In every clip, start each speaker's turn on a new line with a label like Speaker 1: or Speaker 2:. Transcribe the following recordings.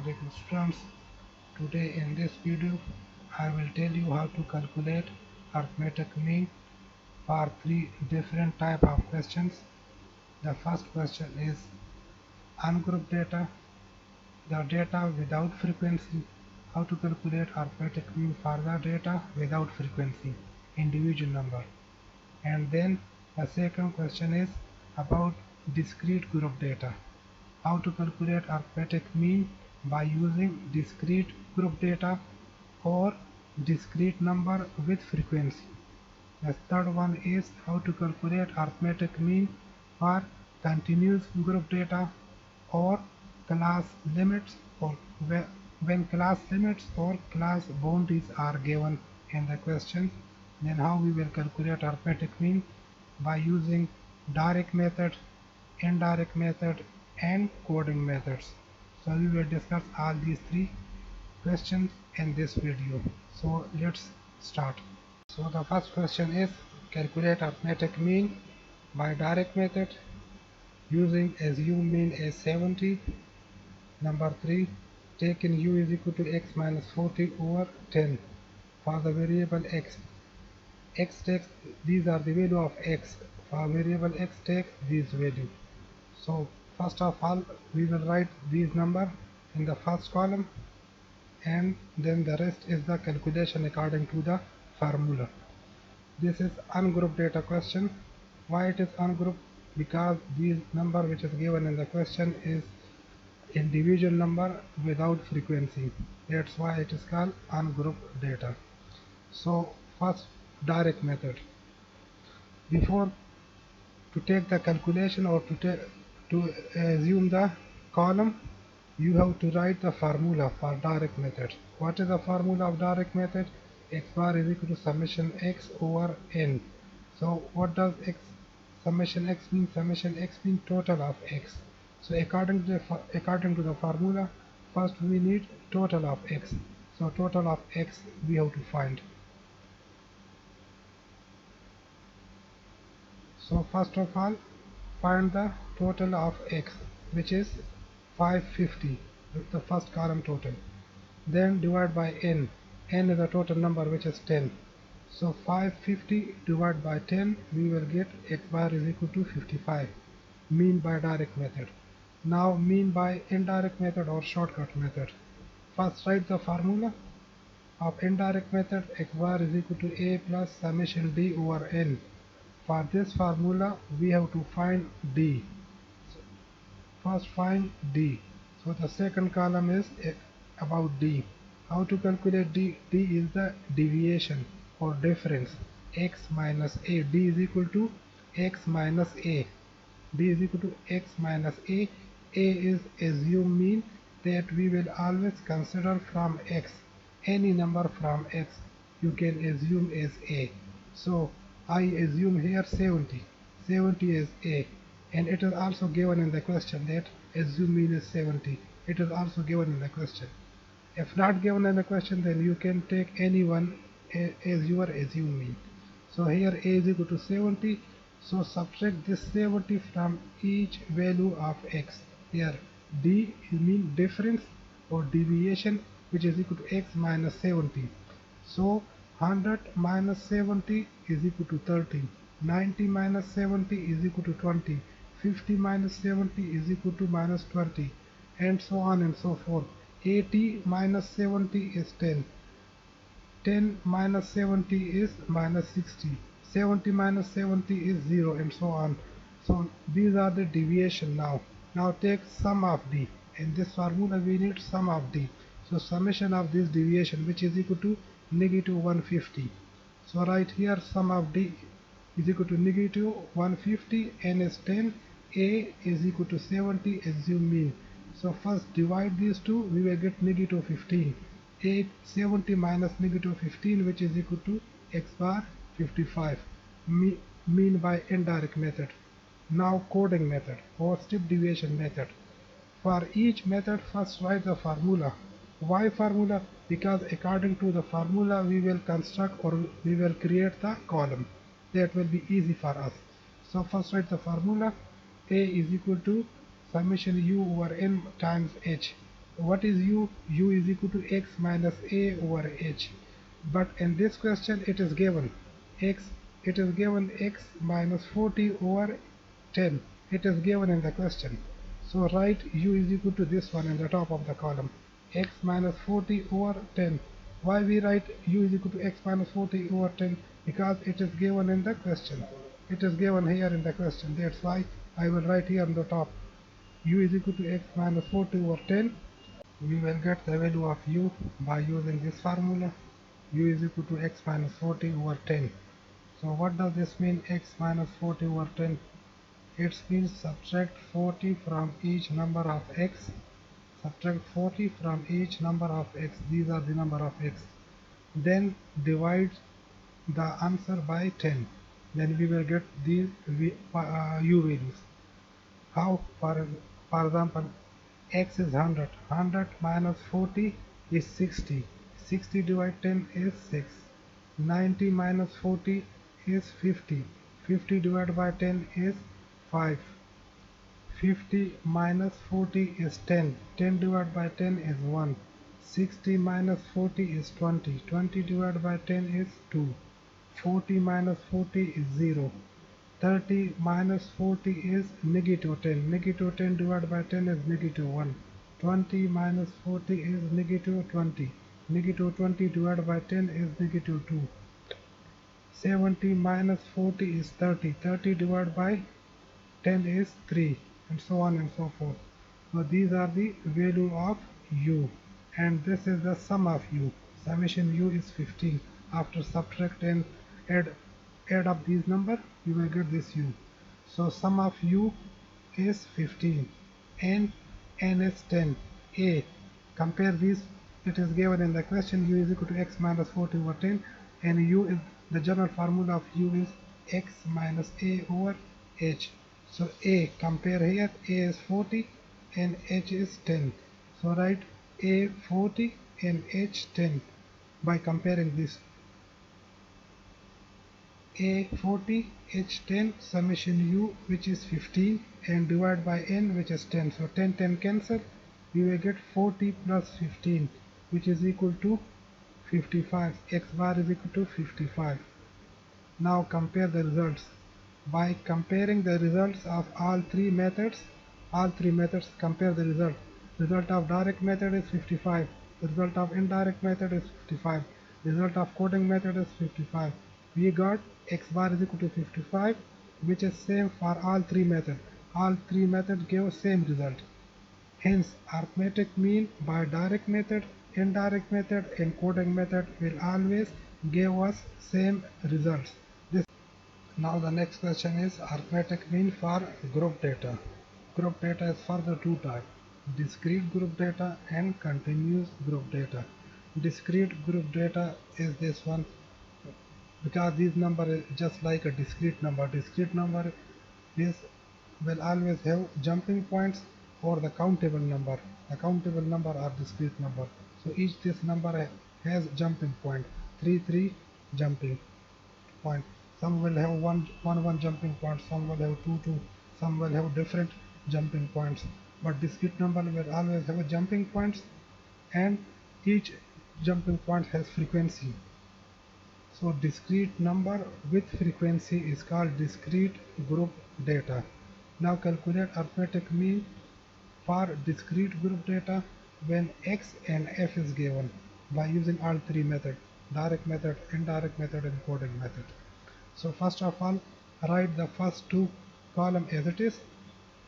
Speaker 1: Assalamualaikum students. Today in this video I will tell you how to calculate arithmetic mean for three different type of questions. The first question is ungrouped data, the data without frequency. How to calculate arithmetic mean for the data without frequency, individual number. And then the second question is about discrete group data. How to calculate arithmetic mean by using discrete group data or discrete number with frequency. The third one is how to calculate arithmetic mean for continuous group data or class limits, or when class limits or class boundaries are given in the question. Then how we will calculate arithmetic mean by using direct method, indirect method and coding methods. So we will discuss all these three questions in this video. So let's start. So the first question is calculate arithmetic mean by direct method using assume mean as 70. Number 3, taking u is equal to x minus 40 over 10 for the variable x. X takes, these are the value of x. For variable x takes these value. So first of all we will write these number in the first column, and then the rest is the calculation according to the formula. This is ungrouped data question. Why it is ungrouped? Because this number which is given in the question is individual number without frequency. That's why it is called ungrouped data. So first, direct method. Before to take the calculation or to assume the column, you have to write the formula for direct method. What is the formula of direct method? X bar is equal to summation x over n. So what does summation x mean? Summation x means total of x. So according to the formula, first we need total of x. So total of x we have to find. So first of all, find the total of x, which is 550, the first column total. Then divide by n. N is the total number, which is 10. So 550 divided by 10, we will get x bar is equal to 55. Mean by direct method. Now mean by indirect method or shortcut method. First write the formula of indirect method. X bar is equal to a plus summation d over n. For this formula we have to find d. So first find d. So the second column is about d. How to calculate d? D is the deviation or difference. X minus a. D is equal to x minus a. D is equal to x minus a. A is assume mean that we will always consider from x. Any number from x you can assume as a. So I assume here 70. 70 is a, and it is also given in the question that assume mean is 70. It is also given in the question. If not given in the question, then you can take any one as your assume mean. So here a is equal to 70. So subtract this 70 from each value of x. Here d mean difference or deviation, which is equal to x minus 70. So 100 minus 70 is equal to 30. 90 minus 70 is equal to 20. 50 minus 70 is equal to minus 20, and so on and so forth. 80 minus 70 is 10. 10 minus 70 is minus 60. 70 minus 70 is 0, and so on. So these are the deviation now. Now take sum of d. In this formula we need sum of d. So summation of this deviation, which is equal to negative 150. So right here sum of d is equal to negative 150, n is 10, a is equal to 70, assume mean. So first divide these two, we will get negative 15. 70 minus negative 15, which is equal to x bar 55. Mean by indirect method. Now coding method or step deviation method. For each method, first write the formula. Why formula? Because according to the formula we will construct or we will create the column. That will be easy for us. So first write the formula. A is equal to summation u over n times h. What is u? U is equal to x minus a over h. But in this question it is given x, it is given x minus 40 over 10. It is given in the question. So write u is equal to this one in the top of the column, x minus 40 over 10. Why we write u is equal to x minus 40 over 10? Because it is given in the question. It is given here in the question. That's why I will write here on the top u is equal to x minus 40 over 10. We will get the value of u by using this formula. U is equal to x minus 40 over 10. So what does this mean, x minus 40 over 10? It means subtract 40 from each number of x. Subtract 40 from each number of x. These are the number of x. Then divide the answer by 10. Then we will get the u values. How? For example, x is 100. 100 minus 40 is 60. 60 divided 10 is 6. 90 minus 40 is 50. 50 divided by 10 is 5. 50 minus 40 is 10. 10 divided by 10 is 1. 60 minus 40 is 20. 20 divided by 10 is 2. 40 minus 40 is 0. 30 minus 40 is negative 10. Negative 10 divided by 10 is negative 1. 20 minus 40 is negative 20. Negative 20 divided by 10 is negative 2. 70 minus 40 is 30. 30 divided by 10 is 3, and so on and so forth. So these are the value of u, and this is the sum of u. Summation u is 15. After subtract and add up these number, you will get this u. So sum of u is 15, and n is 10. A, compare these. It is given in the question u is equal to x minus 40 over 10, and u is the general formula of u is x minus a over h. So a, compare here, a is 40 and h is 10. So write a 40 and h 10 by comparing this. A 40, h 10, summation u, which is 15, and divide by n, which is 10. So 10 10 cancel. We will get 40 plus 15, which is equal to 55. X bar is equal to 55. Now compare the results. By comparing the results of all three methods, compare the result. Result of direct method is 55. Result of indirect method is 55. Result of coding method is 55. We got x bar is equal to 55, which is same for all three methods. All three methods give same result. Hence, arithmetic mean by direct method, indirect method, and coding method will always give us same results. Now the next question is arithmetic mean for group data. Group data is further two types: discrete group data and continuous group data. Discrete group data is this one, because this number is just like a discrete number. Discrete number is will always have jumping points or the countable number. The countable number are discrete number. So each this number has jumping point, 3 jumping point. Some will have one jumping point, some will have two, some will have different jumping points. But discrete number will always have a jumping points, and each jumping point has frequency. So discrete number with frequency is called discrete group data. Now calculate arithmetic mean for discrete group data when x and f is given by using all three methods: direct method, indirect method, and coding method. So first of all, write the first two column as it is: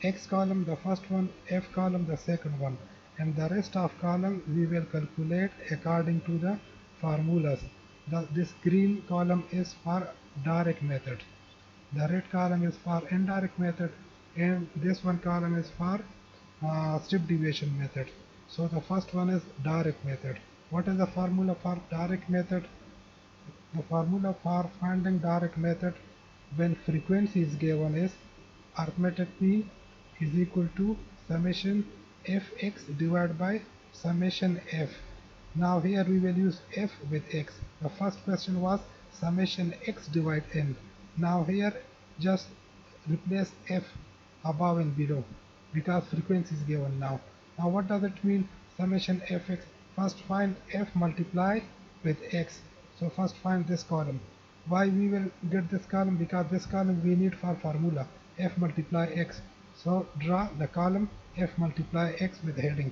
Speaker 1: x column the first one, f column the second one, and the rest of column we will calculate according to the formulas. This green column is for direct method, the red column is for indirect method, and this one column is for step deviation method. So the first one is direct method. What is the formula for direct method? The formula for finding direct method when frequency is given is arithmetic mean is equal to summation fx divided by summation f. Now here we will use f with x. The first question was summation x divide n. Now here just replace f above and below because frequency is given now. Now what does it mean? summation fx. First find f multiply with x. So first find this column. Why we will get this column? Because this column we need for formula f multiply x. So draw the column f multiply x with heading.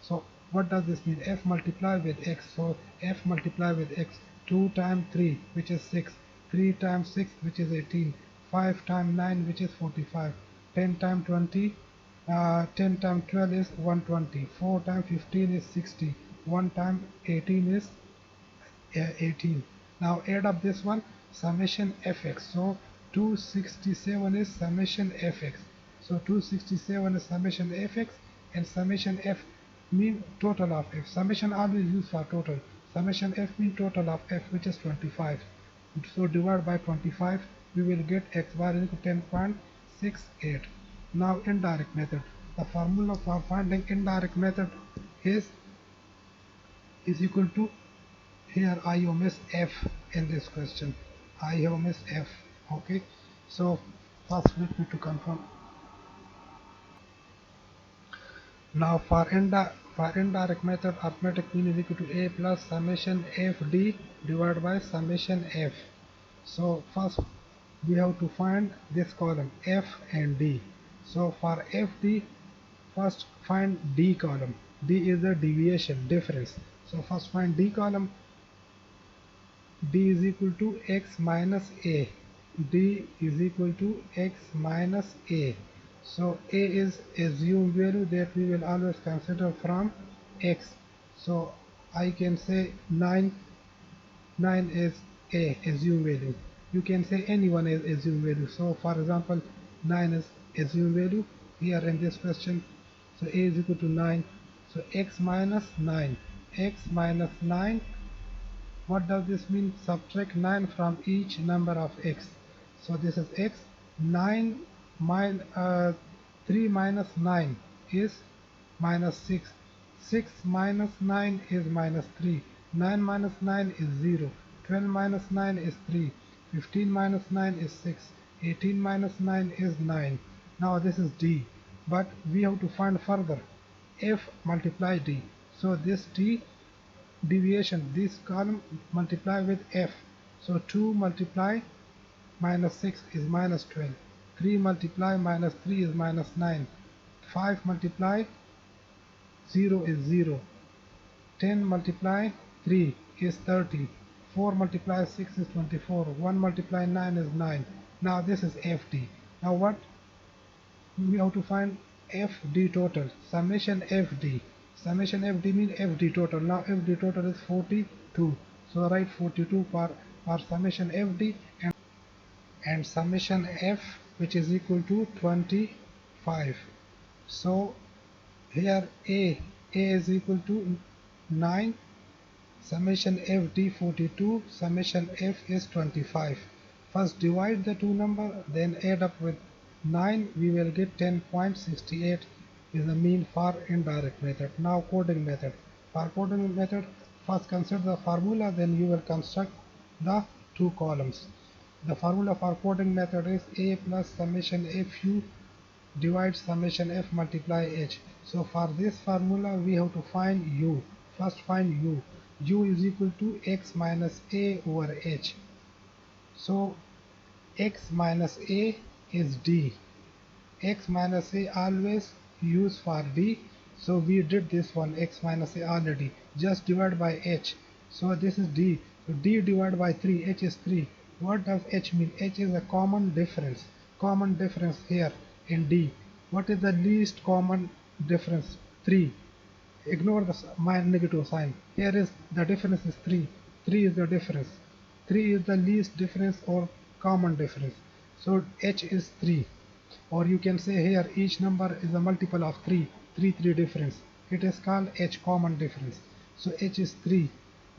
Speaker 1: So what does this mean? F multiply with x. So f multiply with x. 2 times 3 which is 6, 3 times 6 which is 18, 5 times 9 which is 45, 10 times 20, 10 times 12 is 120, 4 times 15 is 60, 1 times 18 is 18. Now add up this one, summation fx. So 267 is summation fx. So 267 is summation fx, and summation f mean total of f. Summation always used for total. Summation f mean total of f, which is 25. So divide by 25, we will get x bar equal to 10.68. Now indirect method. The formula for finding indirect method is equal to, here I omit f in this question. I omit f. Okay. So first let me to confirm. Now for indirect method, arithmetic mean is equal to a plus summation fd divided by summation f. So first we have to find this column f and d. So for fd, first find d column. D is the deviation, difference. So first find d column. D is equal to x minus a. D is equal to x minus a. So a is assumed value that we will always consider from x. So I can say 9 is a assumed value. You can say anyone is assumed value. So for example, 9 is assumed value here in this question. So a is equal to 9. So x minus 9. X minus 9. What does this mean? Subtract 9 from each number of x. So this is x. 3 minus 9 is minus 6. 6 minus 9 is minus 3. 9 minus 9 is 0. 12 minus 9 is 3. 15 minus 9 is 6. 18 minus 9 is 9. Now this is d. But we have to find further f multiply d. So this d deviation, this column multiply with f. So 2 multiply minus 6 is minus 12. 3 multiply minus 3 is minus 9. 5 multiply 0 is 0. 10 multiply 3 is 30. 4 multiply 6 is 24. 1 multiply 9 is 9. Now this is fd. Now what we have to find fd total. Summation fd. Summation fd means fd total. Now fd total is 42. So write 42 for summation fd, and summation f, which is equal to 25. So here a is equal to 9, summation fd 42, summation f is 25. First divide the two number, then add up with 9, we will get 10.68 is the mean for indirect method. Now coding method. For coding method, first consider the formula, then you will construct the two columns. The formula for coding method is a plus summation fu divide summation f multiply h. So for this formula we have to find u. First find u. U is equal to x minus a over h. So x minus a is d. X minus a always use for d. So we did this one, x minus a already. Just divide by h. So this is d. So d divided by 3, h is 3. What does h mean? H is a common difference. Common difference here in d. What is the least common difference? 3. Ignore the negative sign. Here is the difference is 3. 3 is the difference. 3 is the least difference or common difference. So h is 3. Or you can say here each number is a multiple of 3. 3 difference. It is called h common difference. So h is 3.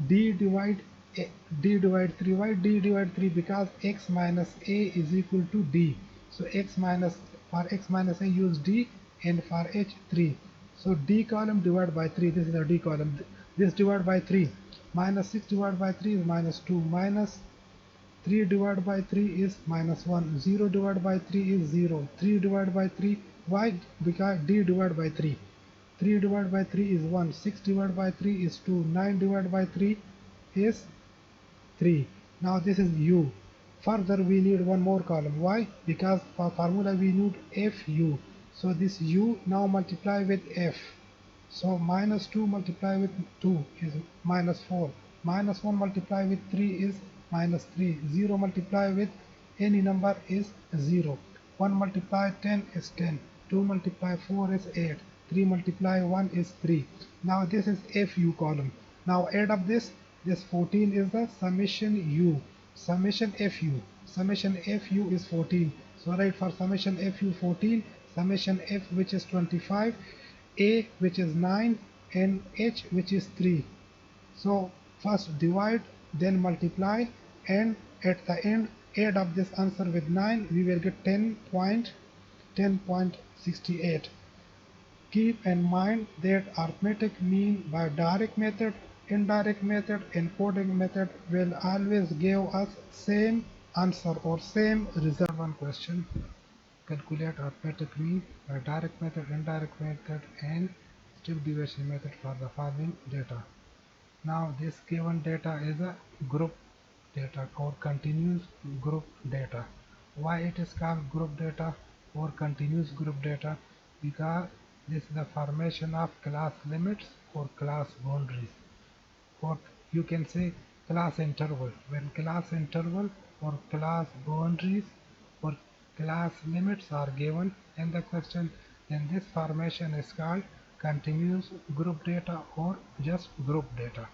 Speaker 1: D divide 3. Why d divide 3? Because x minus a is equal to d. So for x minus a use d, and for h 3. So d column divided by 3. This is the d column. This divided by 3. Minus 6 divided by 3 is minus 2. Minus 3 divided by 3 is minus 1. 0 divided by 3 is 0. 3 divided by 3. Why? Because d divided by 3. 3 divided by 3 is 1, 6 divided by 3 is 2, 9 divided by 3 is 3. Now this is u. Further we need one more column. Why? Because for formula we need fu. So this u now multiply with f. So minus 2 multiply with 2 is minus 4. Minus 1 multiply with 3 is minus 3. 0 multiply with any number is 0. 1 multiply 10 is 10. 2 multiply 4 is 8. 3 multiply 1 is 3. Now this is fu column. Now add up this. This 14 is the summation u. Summation fu. Summation fu is 14. So write for summation fu 14. Summation f which is 25. A which is 9 and h which is 3. So first divide, then multiply, and at the end add up this answer with 9. We will get 10.68. Keep in mind that arithmetic mean by direct method, indirect method, and coding method will always give us same answer or same result. One question. Calculate arithmetic mean by direct method, indirect method, and step deviation method for the following data. Now this given data is a group data or continuous group data. Why it is called group data or continuous group data? Because this is the formation of class limits or class boundaries, or you can say class interval. When class interval or class boundaries or class limits are given in the question, then this formation is called continuous group data or just group data.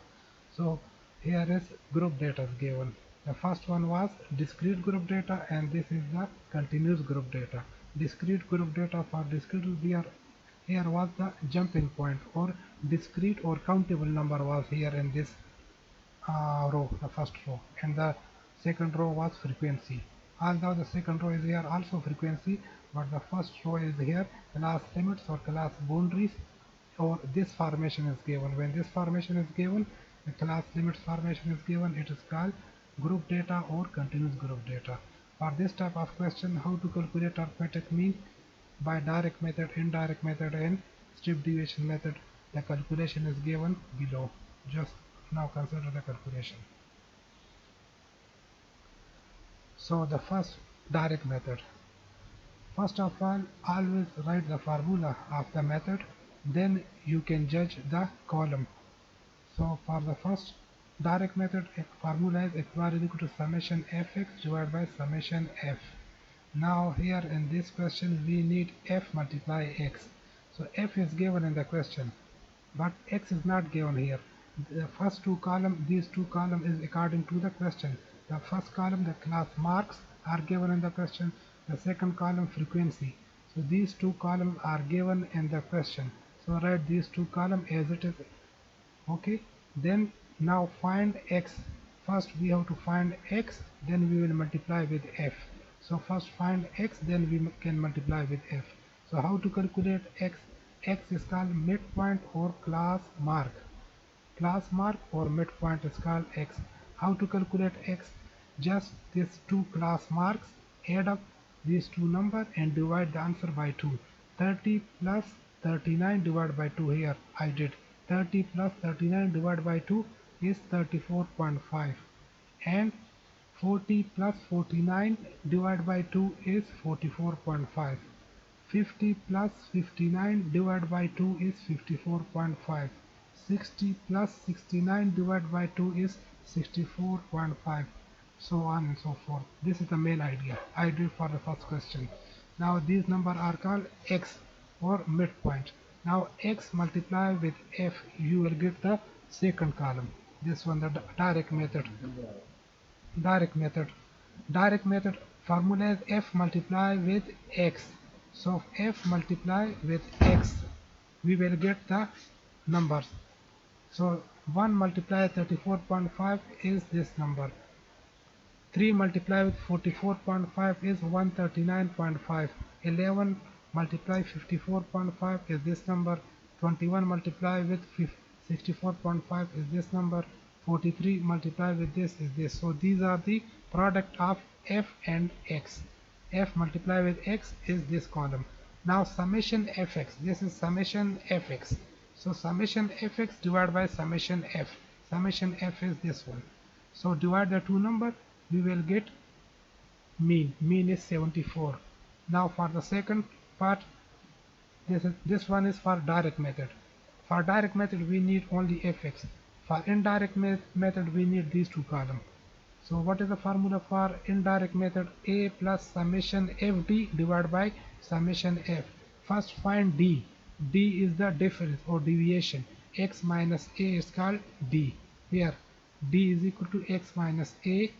Speaker 1: So here is group data is given. The first one was discrete group data, and this is the continuous group data. Discrete group data, for discrete here was the jumping point or discrete or countable number was here in this row, the first row, and the second row was frequency. Although the second row is here also frequency, but the first row is here class limits or class boundaries, or this formation is given. When this formation is given, the class limits formation is given, it is called group data or continuous group data. For this type of question, how to calculate arithmetic mean by direct method, indirect method, and step deviation method, the calculation is given below. Just now consider the calculation. So the first direct method. First of all, always write the formula of the method, then you can judge the column. So for the first direct method, formula is x bar is equal to summation fx divided by summation f. Now here in this question we need f multiply x. So f is given in the question, but x is not given here. The first two column, these two column is according to the question. The first column, the class marks are given in the question. The second column, frequency. So these two columns are given in the question. So write these two columns as it is. Okay. Then now find x. First we have to find x, then we will multiply with f. So first find x, then we can multiply with f. So how to calculate x? X is called midpoint or class mark. Class mark or midpoint is called x. How to calculate x? Just these two class marks, add up these two numbers and divide the answer by 2. 30 plus 39 divided by 2 here I did. 30 plus 39 divided by 2 is 34.5, and 40 plus 49 divided by 2 is 44.5. 50 plus 59 divided by 2 is 54.5. 60 plus 69 divided by 2 is 64.5, so on and so forth. This is the main idea I did for the first question. Now these numbers are called x or midpoint. Now x multiply with f, you will get the second column. This one, the direct method. Direct method formula is f multiply with x. So f multiply with x, we will get the numbers. So 1 multiply 34.5 is this number. 3 multiply with 44.5 is 139.5. 11 multiply 54.5 is this number. 21 multiply with 64.5 is this number. 43 multiply with this is this. So these are the product of f and x. F multiply with x is this column. Now summation fx, this is summation fx. So summation fx divided by summation f. Summation f is this one. So divide the two number, we will get mean. Mean is 74. Now for the second part, this one is for direct method. For direct method we need only fx. For indirect method we need these two columns. So what is the formula for indirect method? A plus summation fd divided by summation f. First find d. D is the difference or deviation. X minus a is called d. Here d is equal to x minus a.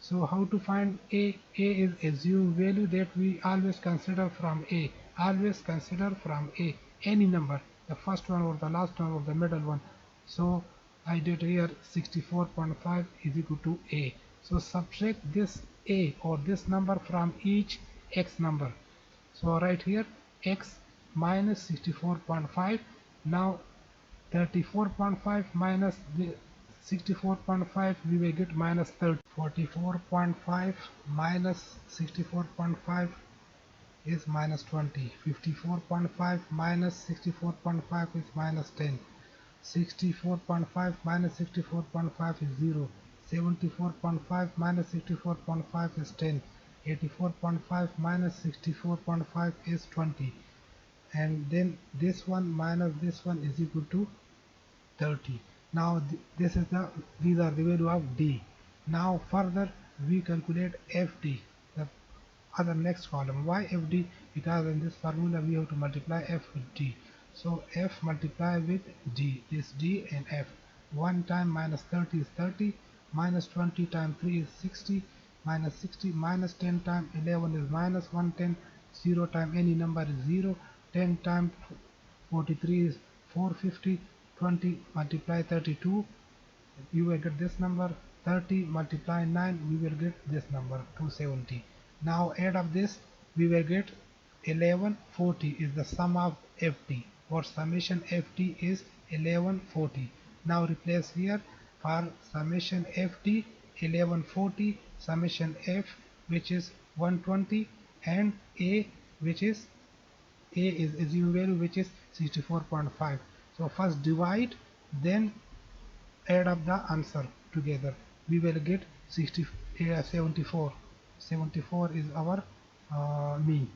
Speaker 1: So how to find a? A is assumed value that we always consider from a. Always consider from a. Any number, the first one or the last one or the middle one. So I did here 64.5 is equal to a. So subtract this a or this number from each x number. So right here x minus 64.5. Now 34.5 minus the 64.5, we will get minus 30. 44.5 minus 64.5 is minus 20. 54.5 minus 64.5 is minus 10. 64.5 minus 64.5 is 0. 74.5 minus 64.5 is 10. 84.5 minus 64.5 is 20. And then this one minus this one is equal to 30. Now these are the value of d. Now further we calculate fd, the other next column. Why fd? Because in this formula we have to multiply f with d. So f multiply with d, this d and f. 1 time minus 30 is 30, minus 20 times 3 is 60, minus 60 minus 10 times 11 is minus 110, 0 times any number is 0, 10 times 43 is 450, 20 multiply 32, you will get this number. 30 multiply 9, we will get this number 270. Now add up this, we will get 1140 is the sum of ft, or summation ft is 1140. Now replace here for summation ft 1140, summation f which is 120, and a which is a is assumed value which is 64.5. So first divide, then add up the answer together. We will get 74. 74 is our mean.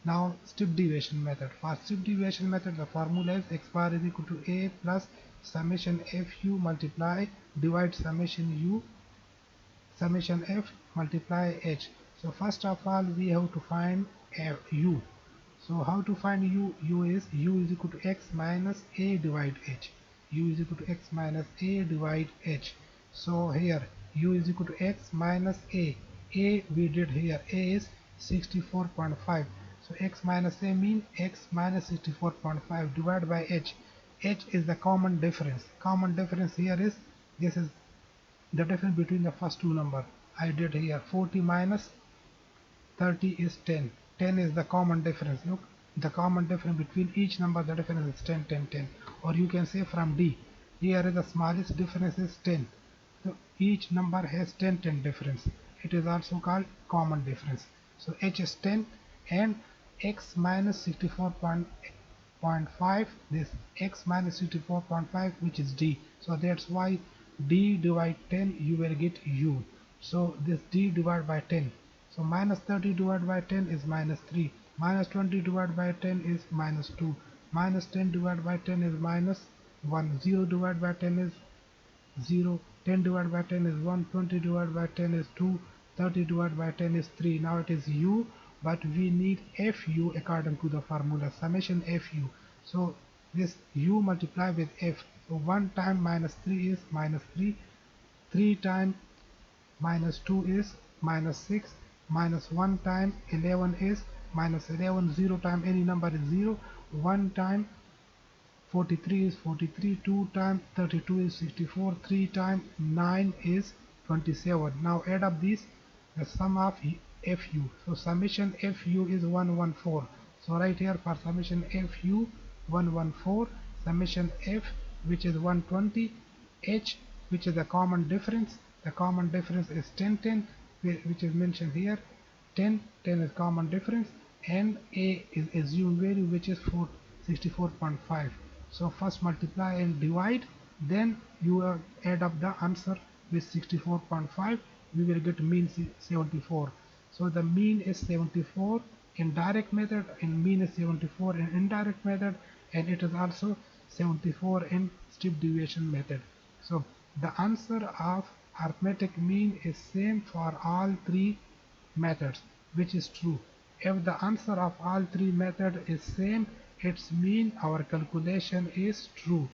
Speaker 1: Now step deviation method. For step deviation method, the formula is x bar is equal to a plus summation fu multiply divide summation f multiply h. So first of all we have to find u. So how to find u? U is equal to x minus a divide h. U is equal to x minus a divide h. So here u is equal to x minus a. A we did here. A is 64.5. So x minus a mean x minus 64.5 divided by h. H is the common difference. Common difference here is, this is the difference between the first two number. I did here 40 minus 30 is 10. 10 is the common difference. Look, the common difference between each number, the difference is 10, 10, 10. Or you can say from D. Here is the smallest difference is 10. So each number has 10, 10 difference. It is also called common difference. So H is 10 and x minus 64.5, this x minus 64.5 which is D. So that's why D divide 10 you will get U. So this D divided by 10. So minus 30 divided by 10 is minus 3. Minus 20 divided by 10 is minus 2. Minus 10 divided by 10 is minus 1. 0 divided by 10 is 0. 10 divided by 10 is 1. 20 divided by 10 is 2. 30 divided by 10 is 3. Now it is U, but we need FU according to the formula summation FU. So this U multiply with F. So 1 time minus 3 is minus 3. 3 times minus 2 is minus 6. Minus 1 time 11 is minus 11. 0 time any number is 0. 1 time 43 is 43. 2 times 32 is 64. 3 times 9 is 27. Now add up these, the sum of FU. So summation FU is 114. So right here for summation FU 114, summation F which is 120, H which is the common difference. The common difference is 10, 10, which is mentioned here. 10, 10 is common difference. and a is assumed value, which is 64.5. So first multiply and divide, then you add up the answer with 64.5. We will get mean 74. So the mean is 74 in direct method and mean is 74 in indirect method, and it is also 74 in strip deviation method. So the answer of arithmetic mean is same for all three methods, which is true. If the answer of all three methods is same, it means our calculation is true.